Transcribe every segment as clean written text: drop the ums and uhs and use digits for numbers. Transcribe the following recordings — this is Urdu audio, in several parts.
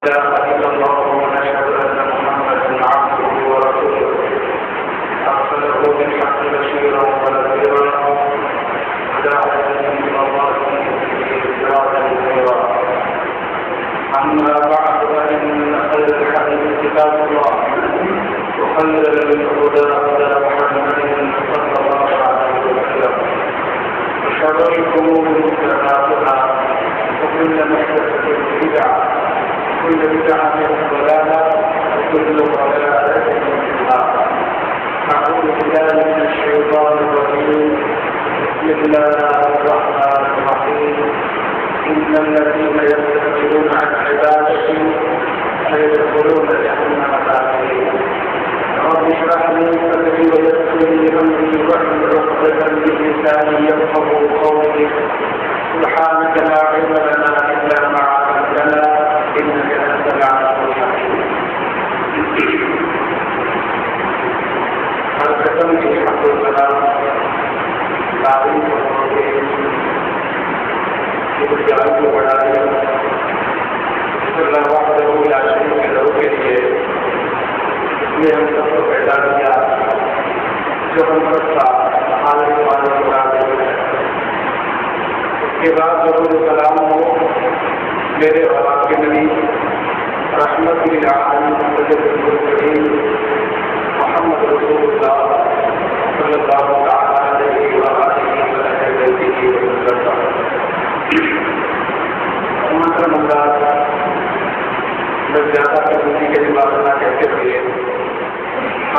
إلا الله ونشهد أن محمدا عبده ورسوله أرسله بالحق بشيرا ونذيرا وداعيا إلى الله سراجا منيرا. أما بعد فإن خير الحديث كتاب الله وخير الهدى هدى محمد صلى الله عليه وسلم وشر الأمور محدثاتها وكل محدثة بدعة وكل بدعة ضلالة وكل ضلالة في النار. أعوذ بالله من الشيطان الرجيم. بسم الله الرحمن الرحيم. إن الذين يستكبرون عن عبادتي سيدخلون جهنم داخلين. رب اشرح لي صدري ويسر لي أمري واحلل عقدة من لساني يفقهوا قولي. سبحانك لا علم لنا إلا ما علمتنا إنك أنت العليم الحكيم. القسم الحمد لله تعریف جلال کو بڑھائے اللہ وحدہ لا شریک لہ کے لیے اس نے ہم سب کو پیدا کیا جو ہم سب کا خالق والے قرار ہے. اس کے بعد ضرور سلام ہو میرے اور آپ کے نبی رحمت للعالمین سید المرسلین محمد رسول اللہ صلی اللہ تعالی علیہ وآلہ وسلم. محترم حضرات، میں زیادہ تکنیکی کے بات نہ کہتے ہوئے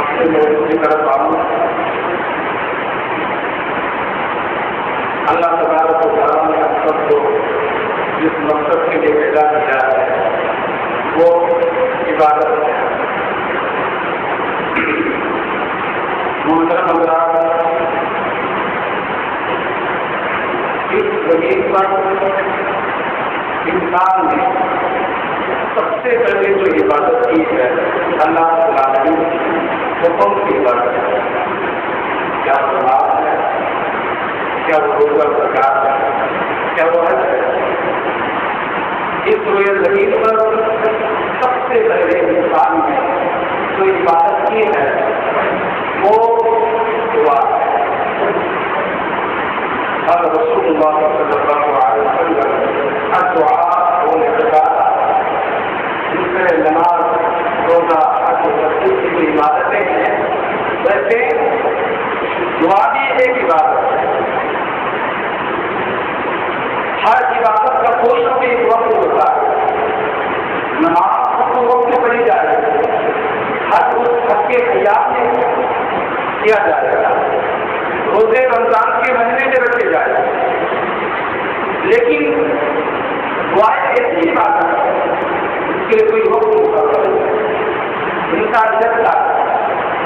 اپنے موضوع کی طرف آؤں. اللہ تبارک و تعالیٰ نے ہم سب کو جس مقصد کے لیے پیدا کیا ہے وہ عبادت ہے. محترم حضرات، اس زمین پر انسان نے سب سے پہلے جو عبادت کی ہے اللہ تعالیٰ کی حکم کی عبادت ہے. کیا وہ نماز ہے، کیا وہ روزہ زکات ہے، کیا وہ حج ہے. اس روئے زمین پر سب سے پہلے انسان نے جو عبادت کی ہے وہ دعا ہے. اور رسول اللہ صلی اللہ علیہ وسلم الدعاء والعبادة، جس میں نماز روزہ حج کی عبادتیں ہیں ویسے دعا بھی ایک عبادت ہے. ہر عبادت کا کوئی نہ کوئی وقت ہوتا ہے. نماز کو وقت میں پڑھی جائے حج اس حج کے خیال میں کیا جائے گا. روزے رمضان کے مہینے میں رکھے جائے. لیکن دعائیں ایسی بات ہے اس کے لیے کوئی وقت مقرر ہے. انسان جب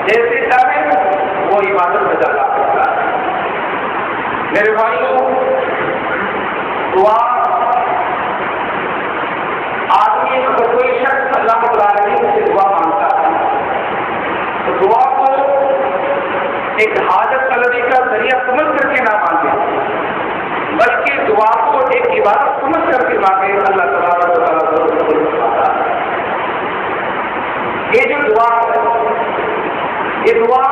جیسے چاہے وہ عبادت میں جا سکتا ہے. میرے بھائیوں، دعا آدمی اگر کوئی شخص اللہ العالمین سے دعا مانگتا ہے تو دعا کو ایک حاجت طلبی کا ذریعہ سمجھ کر کے نہ مانگے بلکہ دعا کو ایک عبادت سمجھ کر کے مانگے. اللہ تبارک و تعالیٰ ضرور قبول فرماتا ہے. یہ جو دعا ہے یہ دعا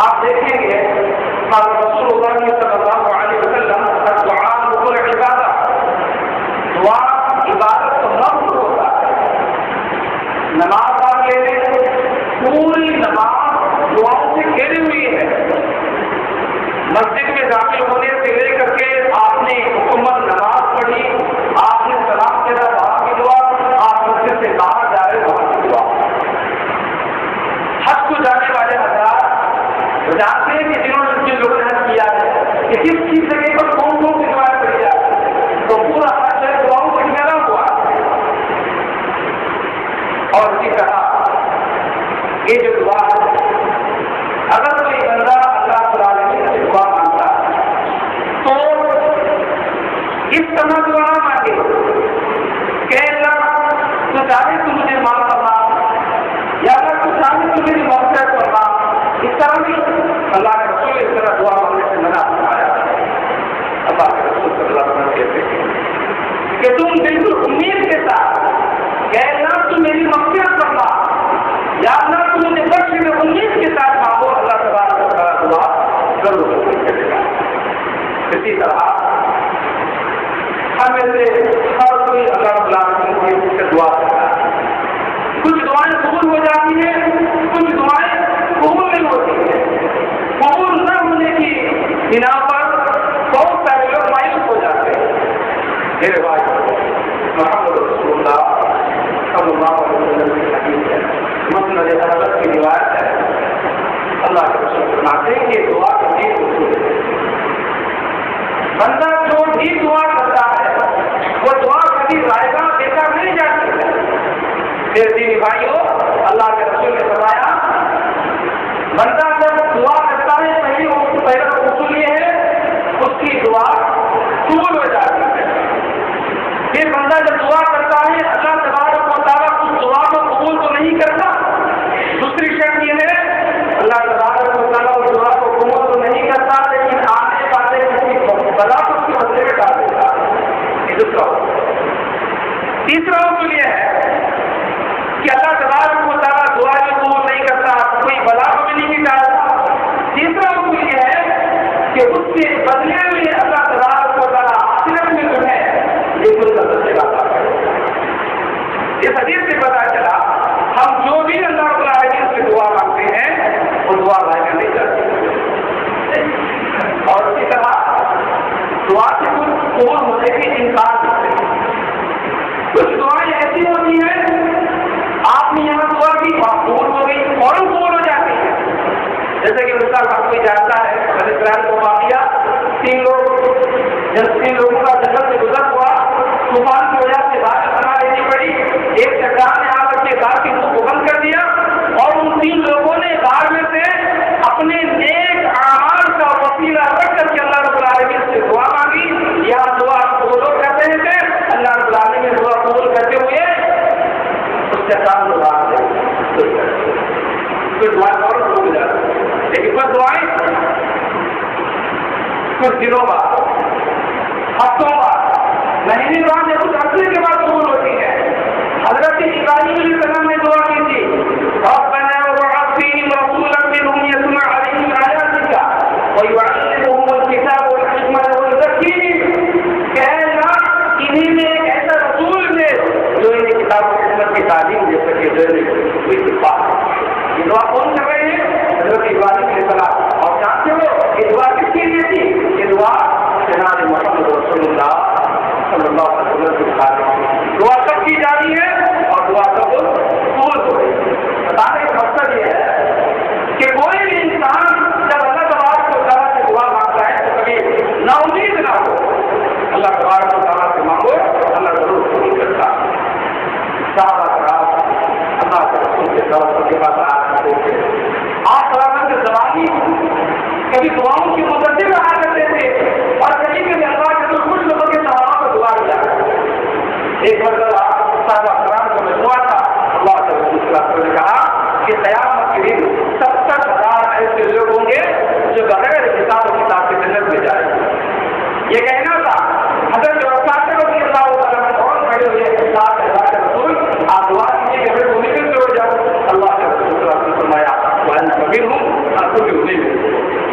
آپ دیکھیں گے رسول اللہ صلی اللہ علیہ وسلم دعا مقبول عبادت، دعا عبادت کا مقصد ہوتا ہے. نماز آپ لے لیں، پوری نماز دعاؤں سے گھیری ہوئی ہے. مسجد میں داخل ہونے سے لے کر کے آپ نے حکومت نماز پڑھی، آپ نے سلام پھیرا وہاں کی دعا، آپ مسجد سے باہر جا رہے وہاں کی دعا. حج کو جانے والے حضرات جانتے ہیں کہ جن لوگوں نے حج کیا ہے کہ کس چیز جگہ پر کون کون سی دعائیں پڑھی جاتی ہیں تو پورا حج ہے دعاؤں سے گھیرا ہوا ہے. اور اسی طرح یہ جو دعا ہے اگر کوئی بندہ اللہ تعالیٰ سے دعا مانگتا ہے تو اس طرح دعا نہ مانگے کہ اللہ تو چاہے تو مجھے معاف کرنا یا اگر تو چاہے تو میری مغفرت کرنا. اس طرح نہیں، اللہ کے رسول اس طرح دعا مانگنے سے منع فرمایا. اللہ کے رسول صلی اللہ علیہ وسلم کہتے ہیں کہ تم بالکل امید کے ساتھ کہ اسی طرح ہم میں سے ہر کوئی اللہ رب العالمین سے دعا کرتا ہے. کچھ دعائیں قبول ہو جاتی ہیں, کچھ دعائیں قبول نہیں ہوتی ہیں. قبول نہ ہونے کی بنا پر بہت سارے لوگ مایوس ہو جاتے ہیں. میرے بھائی محمد رسول اللہ صلی اللہ علیہ وسلم کی حدیث ہے, مسند احمد کی روایت ہے. اللہ کے رسول فرماتے ہیں کہ دعا کبھی اصول ہے. بندہ جو بھی دعا کرتا ہے وہ دعا کبھی ضائع بیکار نہیں جاتی ہے. میرے دینی بھائیوں, اللہ کے رسول نے فرمایا بندہ جب دعا کرتا ہے پہلا اصول یہ ہے اس کی دعا قبول ہو جاتی ہے. پھر بندہ جب دعا کرتا ہے اللہ تبارک و تعالیٰ اس دعا کو قبول تو نہیں کرتا. دوسری شرط یہ ہے اللہ تبارک و تعالیٰ اس دعا کو قبول تو نہیں کرتا لیکن آنے والے کسی بلا کو اس کے بدلے میں ڈال دیتا. یہ دوسرا. تیسرا اصول یہ ہے کہ اللہ تبارک و تعالیٰ دعا کو قبول نہیں کرتا, کوئی بلا کو بھی نہیں ڈالتا. تیسرا اصول یہ ہے کہ اس کے بدلے میں اللہ تبارک و تعالیٰ آخرت میں جو ہے یہ کچھ بدلے گا. اس حدیث سے پتا چلا ہم جو بھی اللہ رب العالمین سے دعا مانگتے ہیں وہ دعا ضائع نہیں جاتی. اور اسی طرح دعا سے کچھ قبول ہونے کے انکار کرتے ہیں. کچھ دعائیں ایسی ہوتی ہیں آپ نے یہاں دعا کی وہاں قبول ہو گئی, فوراً قبول ہو جاتی ہے. جیسے کہ مثال آپ کوئی جانتا ہے بنی اسرائیل کو واقعہ, تین لوگوں کا جنگل سے گزر ہوا, طوفان کی وجہ سے بات بنا لینی پڑی. ایک چٹان نے آ کر کے غار کی منہ کو بند کر دیا اور ان تین لوگوں نے غار میں سے اپنے نیک اعمال کا وسیلہ رکھ کر کے اللہ رب العالمین سے دعا مانگی. یہاں دعا قبول کرتے ہیں کہ اللہ رب العالمین دعا قبول کرتے ہوئے اس چٹان کو غار سے کوئی دعائیں فوراً قبول جاتی ہے. لیکن کچھ دعائیں کچھ دنوں بعد, ہفتوں بعد, مہینے بعد یا کچھ عرصے کے بعد قبول ہوتی ہے. حضرت ابراہیم علیہ السلام نے دعا کی تھی ربنا وابعث فیہم رسولا منہم یتلو علیہم آیاتک ویعلمہم الکتاب والحکمۃ ویزکیہم, کہ اے اللہ انہیں میں ایک ایسا رسول ہے جو انہیں کتاب و حکمت کی تعلیم دے سکے, جو انہیں کوئی صفات. یہ دعا کون کر رہے ہیں؟ حضرت ابراہیم علیہ السلام. اور جانتے ہو یہ دعا کس کے لیے تھی؟ یہ دعا جناب محمد رسول اللہ صلی اللہ علیہ وسلم کی خاطر. دعا کب کی جا رہی ہے اور دعا کب قبول ہو رہی ہے. بتانے کا مقصد یہ ہے کہ کوئی بھی انسان جب اللہ تبارک و تعالیٰ سے دعا مانگتا ہے تو کبھی نا امید نہ ہو. اللہ تبارک و تعالیٰ سے مانگو, اللہ ضرور قبول کرتا. صحابہ کرام اللہ کے رسول کے طرف کے پاس آتے تھے. آپ سلامت کے زبانی کبھی دعاؤں کی مقدمے میں آ کرتے تھے اور کبھی کبھی اللہ کے رسول کچھ لوگوں کے صحابہ کو دعا کیا. ایک مرتبہ صحابہ کرام کا مجموعہ تھا. اللہ کے رسول نے کہا کہ قیامت کے دن 70,000 ایسے لوگ ہوں گے جو بغیر حساب و کتاب کے جنت میں جائیں گے. یہ کہنا تھا. حضرت عثمان رضی اللہ تعالیٰ عنہ اور کھڑے ہوئے اللہ کے رسول آپ دعا کیجیے کہ میں نکل کے ہو جاؤں. اللہ کے رسول نے فرمایا وَأَنَّ مِنْهُمْ أَنْتُمْ يُؤْمِنُونَ.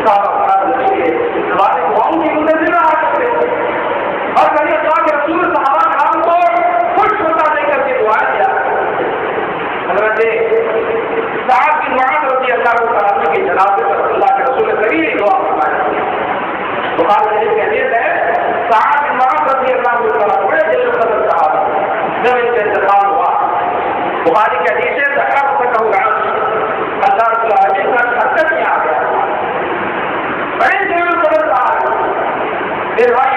صحابہ کرام نے زبان دعاؤں کی منتظر نہ آ سکتے اور کبھی اللہ کے رسول صحابہ کرام کو خوش ہوتا دے کر کے دعا کیا. حضرت سعد بن معاذ رضی اللہ تعالیٰ عنہ کے جنازے پر اللہ کے رسول نے کبھی دعا فرمائی. بخاری شریف کی حدیث ہے سعد بن معاذ رضی اللہ تعالیٰ عنہ بڑے جلیل القدر صحابہ, جب ان کا انتقال ہوا بخاری کی حدیث ہے ذکر سکہ العرش اللہ رب العالمین کا حرکت میں آ گیا. بڑے جلیل القدر صحابہ. میرے بھائی